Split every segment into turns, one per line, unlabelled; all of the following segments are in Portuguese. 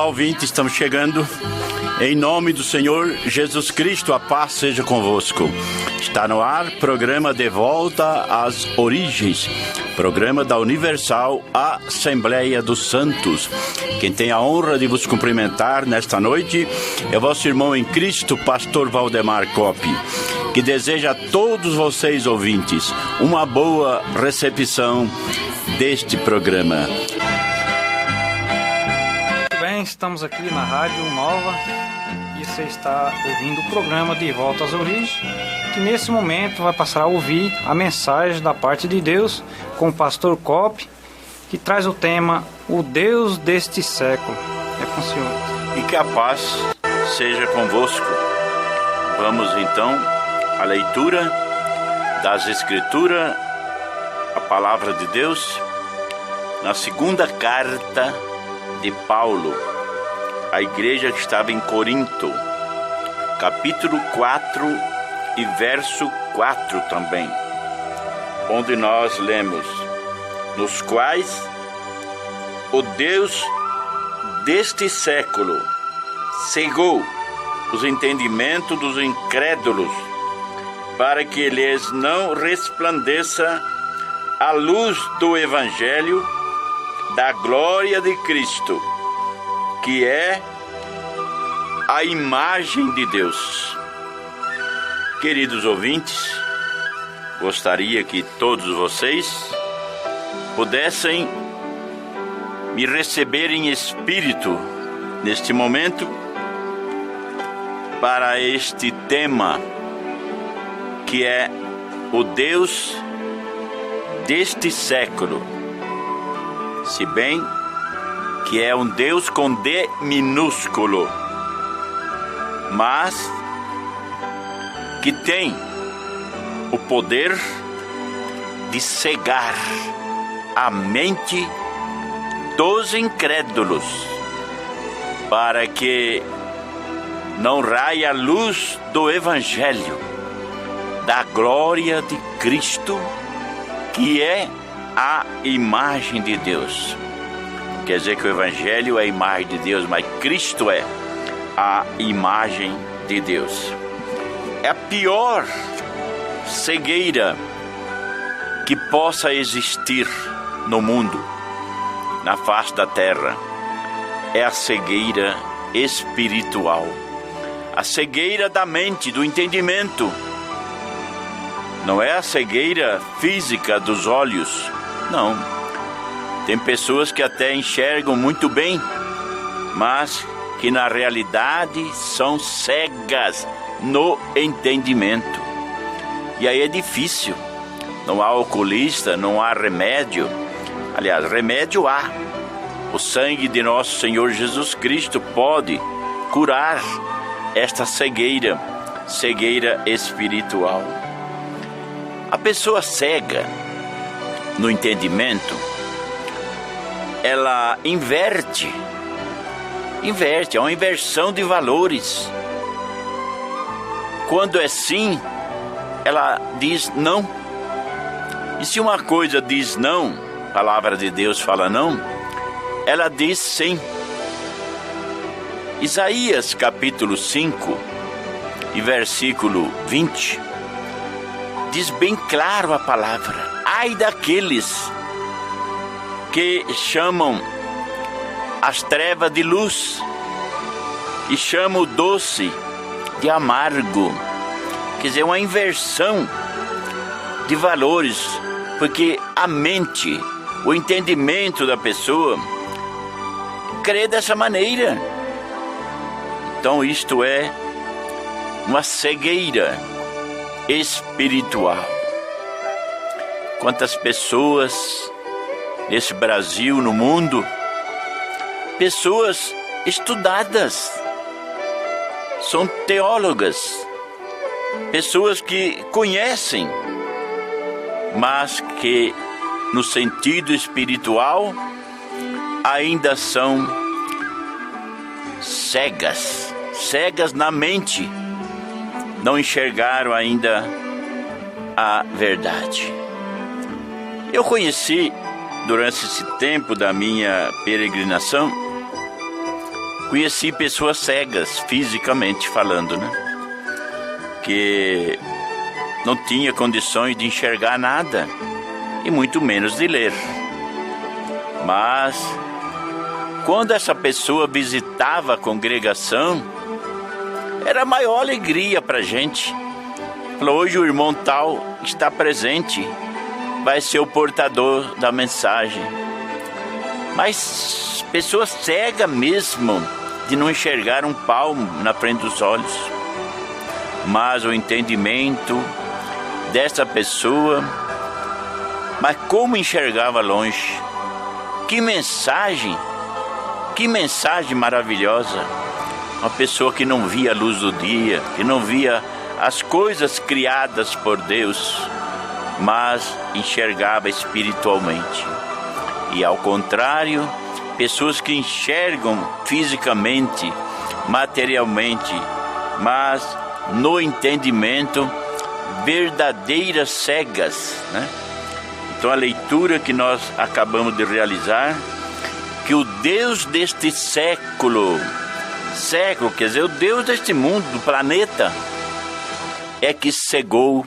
ouvintes, estamos chegando. Em nome do Senhor Jesus Cristo, a paz seja convosco. Está no ar, programa De Volta às Origens, programa da Universal Assembleia dos Santos. Quem tem a honra de vos cumprimentar nesta noite é vosso irmão em Cristo, pastor Valdemar Coppi, que deseja a todos vocês, ouvintes, uma boa recepção deste programa.
Muito bem, estamos aqui na Rádio Nova e você está ouvindo o programa De Volta às Origens, que nesse momento vai passar a ouvir a mensagem da parte de Deus com o pastor Coppi, que traz o tema O Deus deste século. É com o senhor.
E que a paz seja convosco. Vamos então à leitura das Escrituras, a palavra de Deus, na segunda carta de Paulo à igreja que estava em Corinto, capítulo 4 e verso 4 também, onde nós lemos: nos quais o Deus deste século cegou os entendimentos dos incrédulos, para que lhes não resplandeça a luz do Evangelho da glória de Cristo, que é a imagem de Deus. Queridos ouvintes, gostaria que todos vocês pudessem me receber em espírito neste momento para este tema, que é o Deus deste século. Se bem que é um Deus com D minúsculo, mas que tem o poder de cegar a mente dos incrédulos, para que não raia a luz do Evangelho da glória de Cristo, que é a imagem de Deus. Quer dizer que o Evangelho é a imagem de Deus, mas Cristo é a imagem de Deus. É a pior cegueira que possa existir no mundo, na face da terra. É a cegueira espiritual, a cegueira da mente, do entendimento. Não é a cegueira física dos olhos, não. Tem pessoas que até enxergam muito bem, mas que na realidade são cegas no entendimento. E aí é difícil. Não há oculista, não há remédio. Aliás, remédio há. O sangue de nosso Senhor Jesus Cristo pode curar esta cegueira espiritual. A pessoa cega no entendimento, ela inverte, é uma inversão de valores. Quando é sim, ela diz não. E se uma coisa diz não, a palavra de Deus fala não, ela diz sim. Isaías capítulo 5 e versículo 20, diz bem claro a palavra: ai daqueles que chamam as trevas de luz e chamam o doce de amargo. Quer dizer, uma inversão de valores, porque a mente, o entendimento da pessoa crê dessa maneira. Então isto é uma cegueira espiritual. Quantas pessoas nesse Brasil, no mundo, pessoas estudadas, são teólogas, pessoas que conhecem, mas que no sentido espiritual ainda são cegas na mente, não enxergaram ainda a verdade. Eu conheci, durante esse tempo da minha peregrinação, Conheci pessoas cegas, fisicamente falando, né? Que não tinha condições de enxergar nada, e muito menos de ler. Mas, quando essa pessoa visitava a congregação, era a maior alegria para a gente. Falou, hoje o irmão tal está presente, vai ser o portador da mensagem. Mas pessoa cega mesmo, de não enxergar um palmo na frente dos olhos. Mas o entendimento dessa pessoa, mas como enxergava longe. Que mensagem maravilhosa. Uma pessoa que não via a luz do dia, que não via as coisas criadas por Deus, mas enxergava espiritualmente. E ao contrário, pessoas que enxergam fisicamente, materialmente, mas no entendimento, verdadeiras cegas, né? Então a leitura que nós acabamos de realizar, que o Deus deste século, quer dizer, o Deus deste mundo, do planeta, é que cegou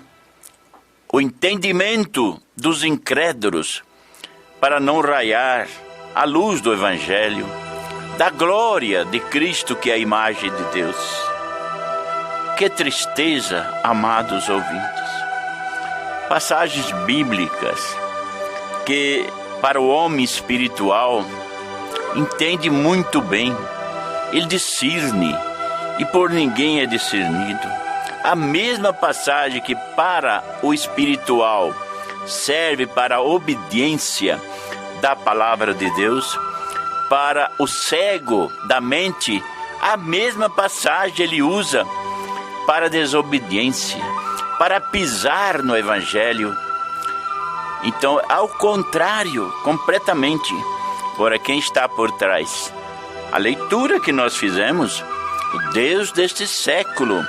o entendimento dos incrédulos para não raiar a luz do Evangelho, da glória de Cristo, que é a imagem de Deus. Que tristeza, amados ouvintes. Passagens bíblicas que para o homem espiritual entende muito bem, ele discerne e por ninguém é discernido. A mesma passagem que para o espiritual serve para a obediência da palavra de Deus, para o cego da mente, a mesma passagem ele usa para a desobediência, para pisar no Evangelho. Então, ao contrário, completamente. Agora, quem está por trás? A leitura que nós fizemos, o Deus deste século.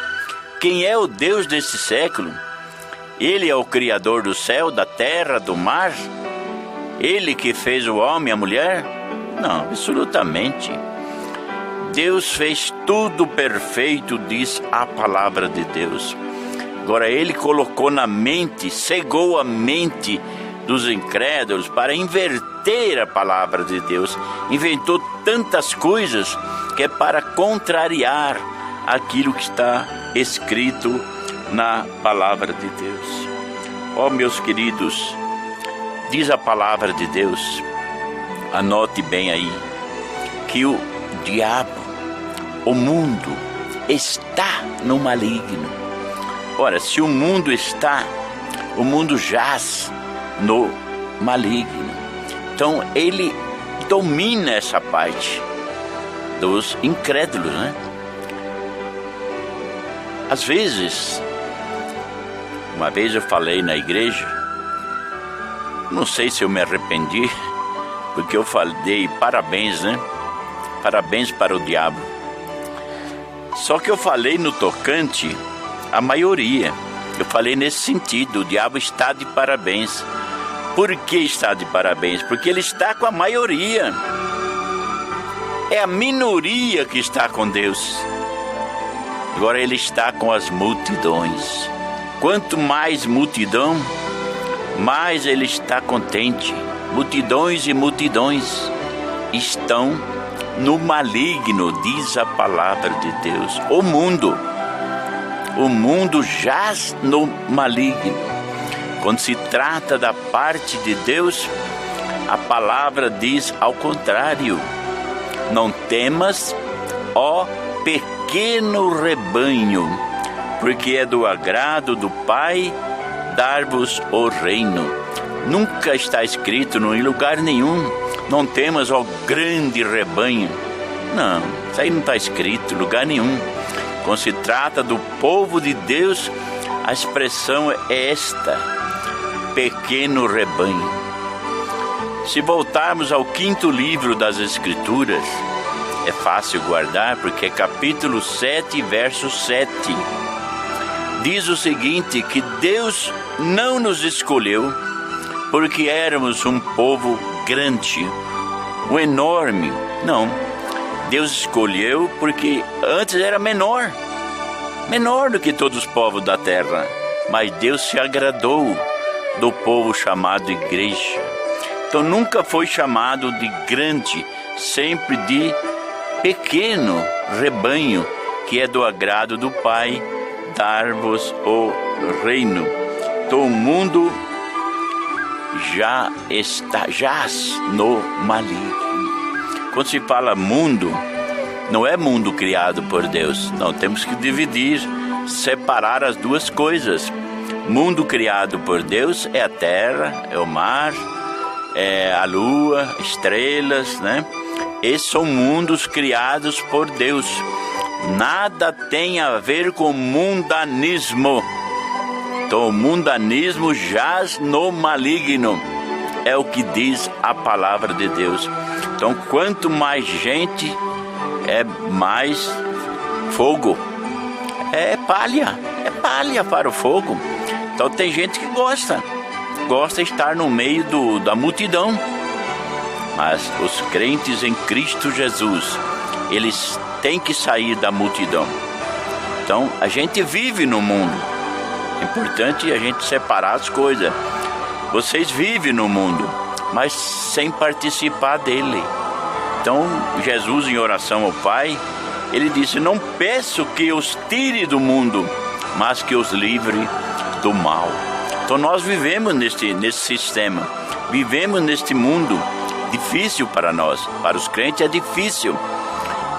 Quem é o Deus deste século? Ele é o Criador do céu, da terra, do mar? Ele que fez o homem e a mulher? Não, absolutamente. Deus fez tudo perfeito, diz a palavra de Deus. Agora ele colocou na mente, cegou a mente dos incrédulos para inverter a palavra de Deus. Inventou tantas coisas que é para contrariar aquilo que está escrito na palavra de Deus. Ó, meus queridos, diz a palavra de Deus, anote bem aí, que o diabo, o mundo, está no maligno. Ora, se o mundo jaz no maligno. Então, ele domina essa parte dos incrédulos, né? Às vezes, uma vez eu falei na igreja, não sei se eu me arrependi, porque eu falei parabéns, né? Parabéns para o diabo. Só que eu falei no tocante a maioria. Eu falei nesse sentido, o diabo está de parabéns. Por que está de parabéns? Porque ele está com a maioria. É a minoria que está com Deus. Agora ele está com as multidões. Quanto mais multidão, mais ele está contente. Multidões e multidões estão no maligno, diz a palavra de Deus. O mundo jaz no maligno. Quando se trata da parte de Deus, a palavra diz ao contrário. Não temas, ó pequeno rebanho, porque é do agrado do Pai dar-vos o reino. Nunca está escrito em lugar nenhum, não temas, ó grande rebanho. Não, isso aí não está escrito em lugar nenhum. Quando se trata do povo de Deus, a expressão é esta: pequeno rebanho. Se voltarmos ao 5º livro das Escrituras, é fácil guardar, porque é capítulo 7, verso 7. Diz o seguinte, que Deus não nos escolheu porque éramos um povo grande, um enorme. Não. Deus escolheu porque antes era menor do que todos os povos da terra. Mas Deus se agradou do povo chamado igreja. Então nunca foi chamado de grande, sempre de pequeno rebanho, que é do agrado do Pai dar-vos o reino. Então o mundo já jaz no maligno. Quando se fala mundo, não é mundo criado por Deus. Não, temos que dividir, separar as duas coisas. Mundo criado por Deus é a terra, é o mar, é a lua, estrelas, né? Esses são mundos criados por Deus. Nada tem a ver com mundanismo. Então o mundanismo jaz no maligno. É o que diz a palavra de Deus. Então quanto mais gente, é mais fogo. É palha para o fogo. Então tem gente que gosta de estar no meio da multidão. Mas os crentes em Cristo Jesus, eles têm que sair da multidão. Então a gente vive no mundo. É importante a gente separar as coisas. Vocês vivem no mundo, mas sem participar dele. Então Jesus, em oração ao Pai, ele disse: não peço que os tire do mundo, mas que os livre do mal. Então nós vivemos nesse sistema, vivemos neste mundo difícil para nós. Para os crentes é difícil,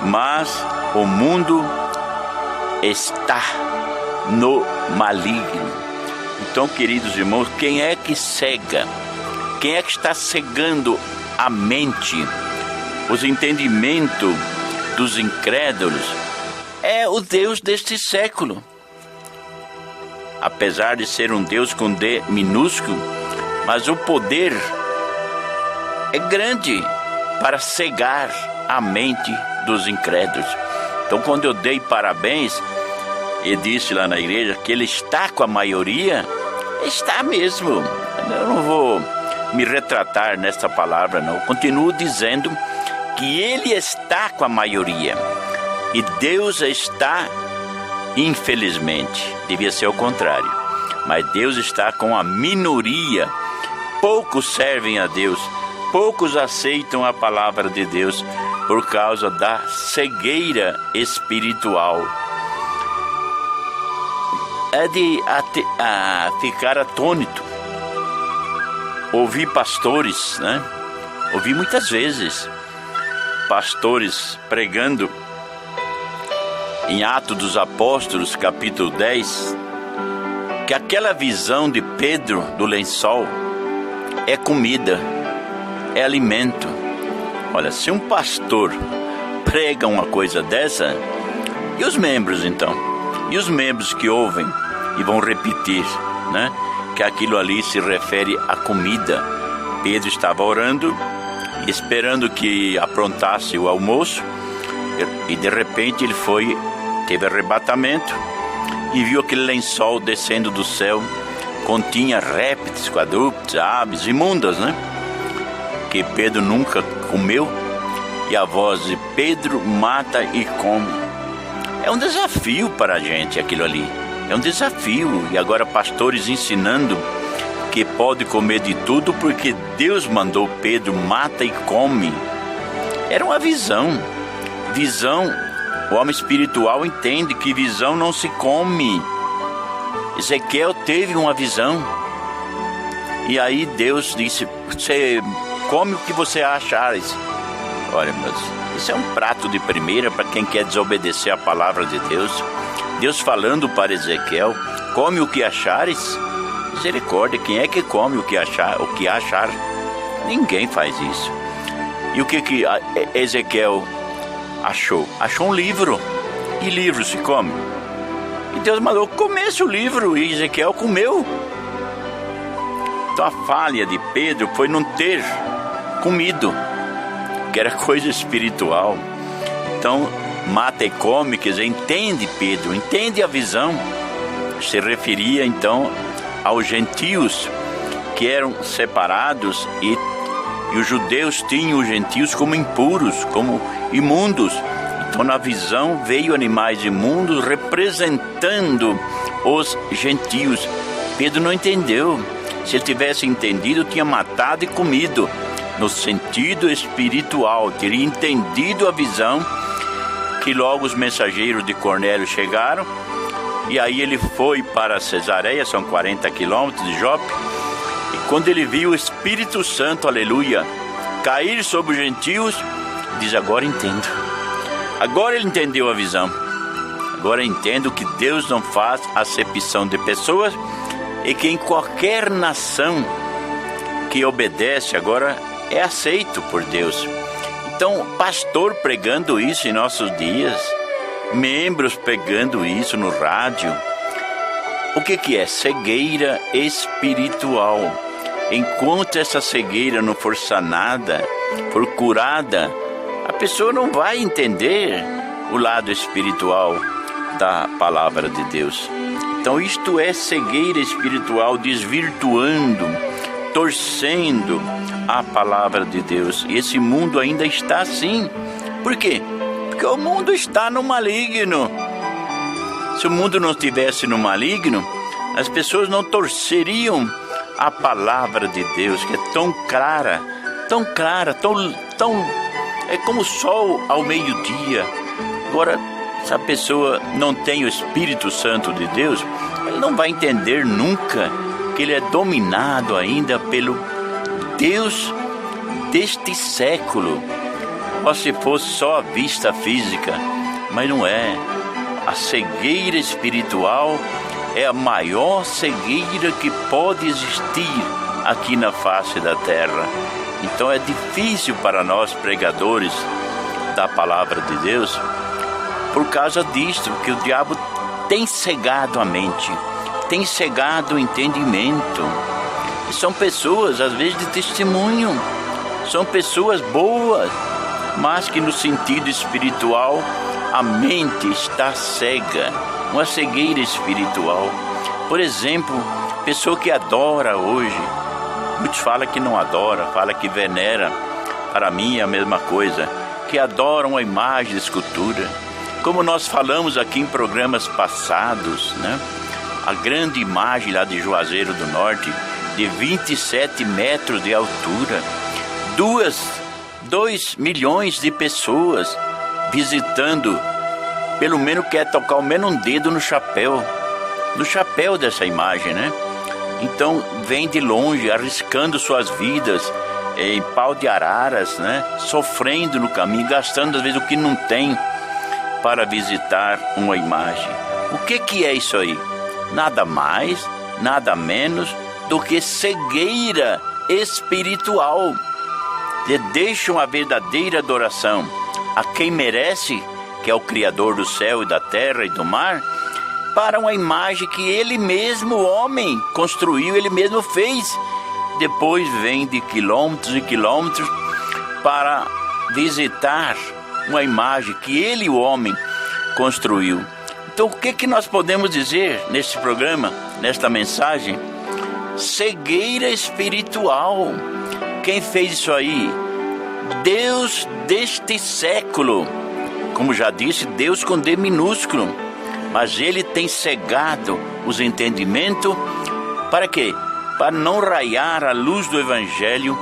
mas o mundo está no maligno. Então, queridos irmãos, quem é que cega? Quem é que está cegando a mente, os entendimentos dos incrédulos? É o Deus deste século. Apesar de ser um Deus com D minúsculo, mas o poder é grande para cegar a mente dos incrédulos. Então, quando eu dei parabéns e disse lá na igreja que ele está com a maioria, está mesmo. Eu não vou me retratar nessa palavra, não. Eu continuo dizendo que ele está com a maioria e Deus está, infelizmente, devia ser o contrário, mas Deus está com a minoria. Poucos servem a Deus, poucos aceitam a palavra de Deus por causa da cegueira espiritual. É de ficar atônito. Ouvi pastores, né? Ouvi muitas vezes pastores pregando em Atos dos Apóstolos, capítulo 10, que aquela visão de Pedro do lençol é comida, é alimento. Olha, se um pastor prega uma coisa dessa, e os membros então? E os membros que ouvem e vão repetir, né? Que aquilo ali se refere à comida. Pedro estava orando, esperando que aprontasse o almoço, e de repente ele teve arrebatamento e viu aquele lençol descendo do céu, continha répteis, quadrúpedes, aves imundas, né? Que Pedro nunca comeu, e a voz de Pedro: mata e come. É um desafio para a gente aquilo ali, é um desafio. E agora pastores ensinando que pode comer de tudo porque Deus mandou Pedro: mata e come. Era uma visão. O homem espiritual entende que visão não se come. Ezequiel teve uma visão, e aí Deus disse: você come o que você achares. Olha, mas isso é um prato de primeira para quem quer desobedecer a palavra de Deus. Deus falando para Ezequiel: come o que achares. Misericórdia, quem é que come o que achar? Ninguém faz isso. E o que Ezequiel achou? Achou um livro. E livro se come. E Deus mandou comesse o livro, e Ezequiel comeu. Então a falha de Pedro foi não ter comido, que era coisa espiritual. Então, mata e come, quer dizer, entende Pedro, entende a visão. Se referia então aos gentios que eram separados e E os judeus tinham os gentios como impuros, como imundos. Então, na visão, veio animais imundos representando os gentios. Pedro não entendeu. Se ele tivesse entendido, tinha matado e comido. No sentido espiritual, teria entendido a visão, que logo os mensageiros de Cornélio chegaram. E aí ele foi para Cesareia, são 40 quilômetros de Jope. E quando ele viu o Espírito Santo, aleluia, cair sobre os gentios, diz: agora entendo. Agora ele entendeu a visão. Agora entendo que Deus não faz acepção de pessoas e que em qualquer nação que obedece agora é aceito por Deus. Então, pastor pregando isso em nossos dias, membros pregando isso no rádio. O que é? Cegueira espiritual. Enquanto essa cegueira não for sanada, for curada, a pessoa não vai entender o lado espiritual da palavra de Deus. Então isto é cegueira espiritual, desvirtuando, torcendo a palavra de Deus. E esse mundo ainda está assim. Por quê? Porque o mundo está no maligno. Se o mundo não estivesse no maligno, as pessoas não torceriam a palavra de Deus, que é tão clara, tão é como o sol ao meio-dia. Agora, se a pessoa não tem o Espírito Santo de Deus, ela não vai entender nunca que ele é dominado ainda pelo Deus deste século. Ou se fosse só a vista física, mas não é. A cegueira espiritual é a maior cegueira que pode existir aqui na face da terra. Então é difícil para nós, pregadores da palavra de Deus, por causa disto, que o diabo tem cegado a mente, tem cegado o entendimento. E são pessoas, às vezes, de testemunho, são pessoas boas, mas que no sentido espiritual a mente está cega, uma cegueira espiritual. Por exemplo, pessoa que adora hoje, muitos falam que não adora, falam que venera. Para mim é a mesma coisa, que adoram a imagem de escultura. Como nós falamos aqui em programas passados, né? A grande imagem lá de Juazeiro do Norte, de 27 metros de altura, 2 milhões de pessoas visitando, pelo menos quer tocar ao menos um dedo no chapéu dessa imagem, né? Então vem de longe, arriscando suas vidas em pau de araras, né? Sofrendo no caminho, gastando às vezes o que não tem para visitar uma imagem. O que é isso aí? Nada mais, nada menos do que cegueira espiritual. E deixam a verdadeira adoração a quem merece, que é o Criador do céu e da terra e do mar, para uma imagem que ele mesmo, o homem, construiu, ele mesmo fez. Depois vem de quilômetros e quilômetros para visitar uma imagem que ele, o homem, construiu. Então, o que nós podemos dizer neste programa, nesta mensagem? Cegueira espiritual. Quem fez isso aí? Deus deste século. Como já disse, Deus com D minúsculo. Mas ele tem cegado os entendimentos. Para quê? Para não raiar a luz do Evangelho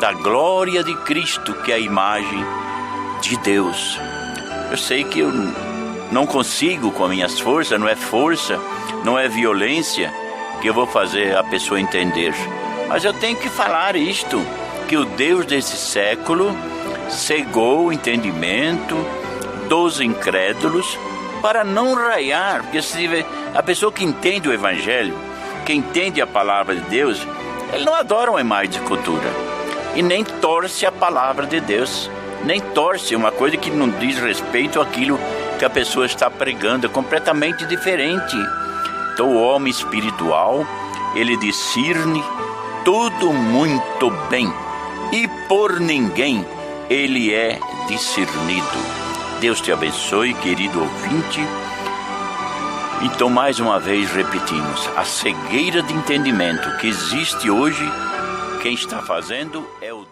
da glória de Cristo, que é a imagem de Deus. Eu sei que eu não consigo com as minhas forças, não é violência que eu vou fazer a pessoa entender. Mas eu tenho que falar isto, que o Deus desse século cegou o entendimento dos incrédulos para não raiar. Porque se a pessoa que entende o Evangelho, que entende a palavra de Deus, ele não adora uma imagem de escultura e nem torce a palavra de Deus, nem torce uma coisa que não diz respeito àquilo que a pessoa está pregando, é completamente diferente. Então o homem espiritual, ele discerne tudo muito bem e por ninguém ele é discernido. Deus te abençoe, querido ouvinte. Então, mais uma vez repetimos, a cegueira de entendimento que existe hoje, quem está fazendo é o